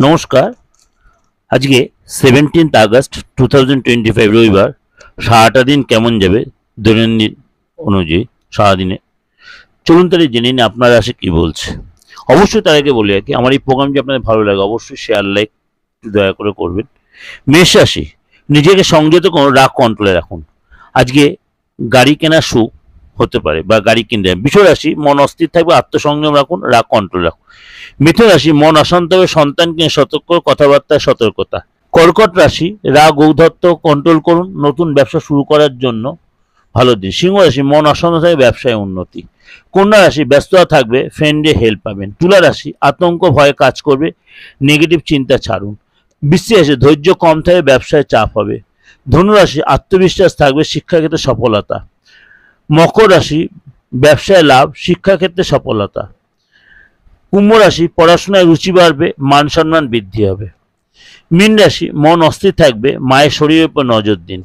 নমস্কার। আজকে 17 আগস্ট 2025 রবিবার। সারাটা দিন কেমন যাবে দৈনন্দিন অনুযায়ী সারাদিনে চলুন তাহলে জেনে নিন আপনার রাশি কি বলছে। অবশ্যই তার আগে বলি আর কি, আমার এই প্রোগ্রাম যদি আপনাদের ভালো লাগে অবশ্যই শেয়ার লাইক দয়া করে করবেন। মেষ রাশি, নিজেকে সংযত করুন, রাগ কন্ট্রোলে রাখুন। আজকে গাড়ি কেনার সুখ হতে পারে বা গাড়ি কিনতে হবে। বৃষ রাশি, মন অস্থির থাকবে, আত্মসংযম রাখুন, রাগ কন্ট্রোল রাখুন। মিথুন রাশি, মন অশান্ত হবে, সন্তানকে সতর্ক, কথাবার্তায় সতর্কতা। কর্কট রাশি, রাগ ঔদ্ধত্য কন্ট্রোল করুন, নতুন ব্যবসা শুরু করার জন্য ভালো দিন। সিংহ রাশি, মন অশান্ত থাকবে, ব্যবসায় উন্নতি। কন্যা রাশি, ব্যস্ততা থাকবে, ফ্রেন্ডে হেল্প পাবেন। তুলা রাশি, আতঙ্ক ভয়ে কাজ করবে, নেগেটিভ চিন্তা ছাড়ুন। বৃশ্চিক রাশি, ধৈর্য কম থাকবে, ব্যবসায় চাপ হবে। ধনু রাশি, আত্মবিশ্বাস থাকবে, শিক্ষাক্ষেত্রে সফলতা। মকর রাশি, ব্যবসায় লাভ, শিক্ষাক্ষেত্রে সফলতা। কুম্ভ রাশি, পড়াশোনায় রুচি বাড়বে, মান সম্মান বৃদ্ধি হবে। মীন রাশি, মন অস্থির থাকবে, মায়ের শরীরের উপর নজর দিন।